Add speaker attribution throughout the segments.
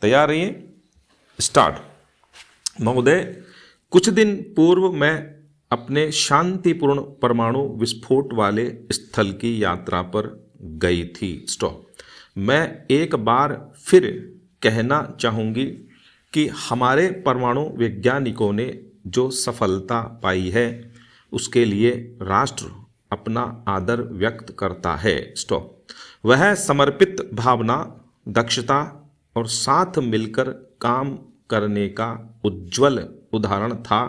Speaker 1: तैयार रहिए, स्टार्ट। महोदय, कुछ दिन पूर्व मैं अपने शांतिपूर्ण परमाणु विस्फोट वाले स्थल की यात्रा पर गई थी। स्टॉप। मैं एक बार फिर कहना चाहूँगी कि हमारे परमाणु वैज्ञानिकों ने जो सफलता पाई है उसके लिए राष्ट्र अपना आदर व्यक्त करता है। स्टॉप। वह समर्पित भावना, दक्षता और साथ मिलकर काम करने का उज्जवल उदाहरण था,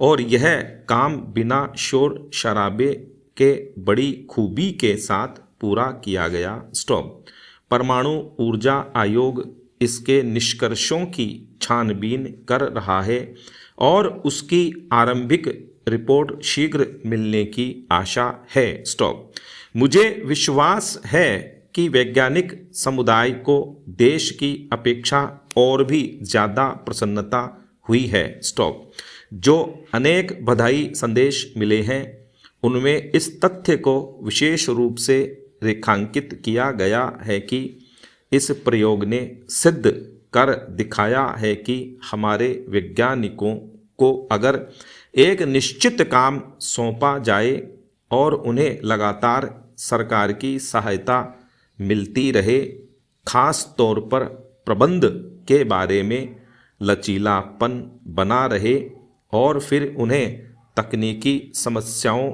Speaker 1: और यह काम बिना शोर शराबे के बड़ी खूबी के साथ पूरा किया गया। स्टॉप। परमाणु ऊर्जा आयोग इसके निष्कर्षों की छानबीन कर रहा है और उसकी आरंभिक रिपोर्ट शीघ्र मिलने की आशा है। स्टॉप। मुझे विश्वास है कि वैज्ञानिक समुदाय को देश की अपेक्षा और भी ज़्यादा प्रसन्नता हुई है। स्टॉप। जो अनेक बधाई संदेश मिले हैं उनमें इस तथ्य को विशेष रूप से रेखांकित किया गया है कि इस प्रयोग ने सिद्ध कर दिखाया है कि हमारे वैज्ञानिकों को अगर एक निश्चित काम सौंपा जाए और उन्हें लगातार सरकार की सहायता मिलती रहे, खास तौर पर प्रबंध के बारे में लचीलापन बना रहे और फिर उन्हें तकनीकी समस्याओं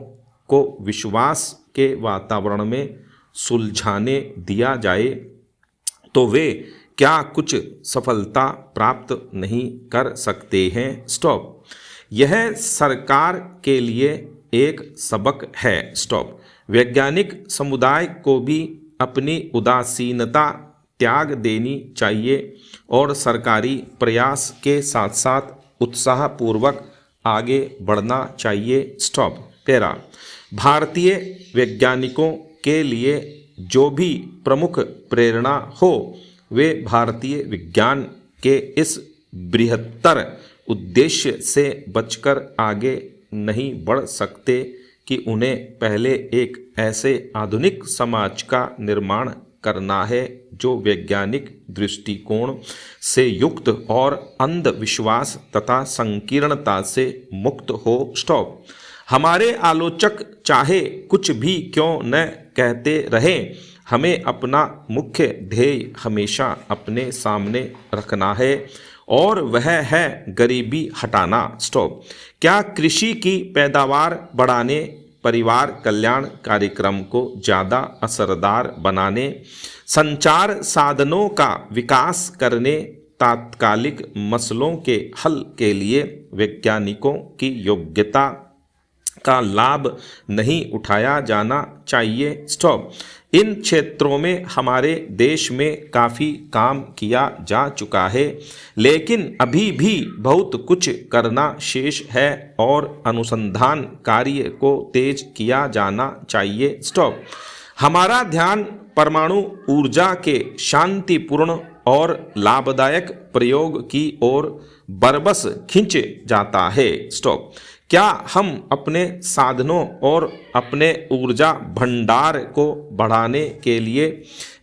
Speaker 1: को विश्वास के वातावरण में सुलझाने दिया जाए, तो वे क्या कुछ सफलता प्राप्त नहीं कर सकते हैं। स्टॉप। यह सरकार के लिए एक सबक है। स्टॉप। वैज्ञानिक समुदाय को भी अपनी उदासीनता त्याग देनी चाहिए और सरकारी प्रयास के साथ साथ उत्साहपूर्वक आगे बढ़ना चाहिए। स्टॉप। पैरा। भारतीय वैज्ञानिकों के लिए जो भी प्रमुख प्रेरणा हो, वे भारतीय विज्ञान के इस बृहत्तर उद्देश्य से बचकर आगे नहीं बढ़ सकते कि उन्हें पहले एक ऐसे आधुनिक समाज का निर्माण करना है जो वैज्ञानिक दृष्टिकोण से युक्त और अंधविश्वास तथा संकीर्णता से मुक्त हो। स्टॉप। हमारे आलोचक चाहे कुछ भी क्यों न कहते रहें, हमें अपना मुख्य ध्येय हमेशा अपने सामने रखना है और वह है गरीबी हटाना। स्टॉप। क्या कृषि की पैदावार बढ़ाने, परिवार कल्याण कार्यक्रम को ज़्यादा असरदार बनाने, संचार साधनों का विकास करने, तात्कालिक मसलों के हल के लिए वैज्ञानिकों की योग्यता का लाभ नहीं उठाया जाना चाहिए। स्टॉप। इन क्षेत्रों में हमारे देश में काफ़ी काम किया जा चुका है, लेकिन अभी भी बहुत कुछ करना शेष है और अनुसंधान कार्य को तेज किया जाना चाहिए। स्टॉप। हमारा ध्यान परमाणु ऊर्जा के शांतिपूर्ण और लाभदायक प्रयोग की ओर बरबस खिंच जाता है। स्टॉप। क्या हम अपने साधनों और अपने ऊर्जा भंडार को बढ़ाने के लिए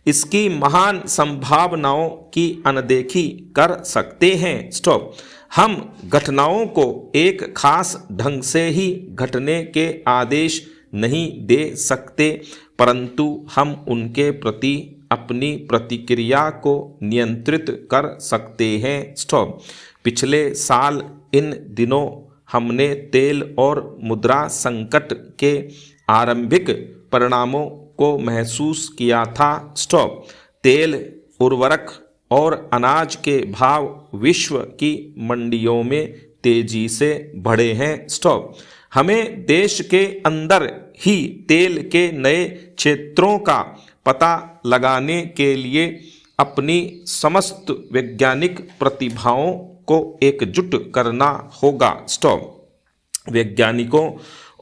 Speaker 1: इसकी महान संभावनाओं की अनदेखी कर सकते हैं? स्टॉप। हम घटनाओं को एक खास ढंग से ही घटने के आदेश नहीं दे सकते, परंतु हम उनके प्रति अपनी प्रतिक्रिया को नियंत्रित कर सकते हैं। स्टॉप। पिछले साल इन दिनों हमने तेल और मुद्रा संकट के आरंभिक परिणामों को महसूस किया था। स्टॉप। तेल, उर्वरक और अनाज के भाव विश्व की मंडियों में तेजी से बढ़े हैं। स्टॉप। हमें देश के अंदर ही तेल के नए क्षेत्रों का पता लगाने के लिए अपनी समस्त वैज्ञानिक प्रतिभाओं को एकजुट करना होगा। स्टॉप। वैज्ञानिकों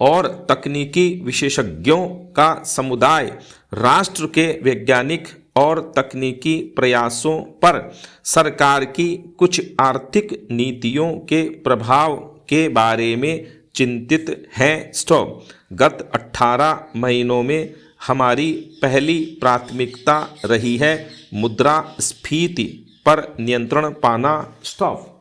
Speaker 1: और तकनीकी विशेषज्ञों का समुदाय राष्ट्र के वैज्ञानिक और तकनीकी प्रयासों पर सरकार की कुछ आर्थिक नीतियों के प्रभाव के बारे में चिंतित हैं। स्टॉप। गत 18 महीनों में हमारी पहली प्राथमिकता रही है मुद्रास्फीति पर नियंत्रण पाना, स्टॉप।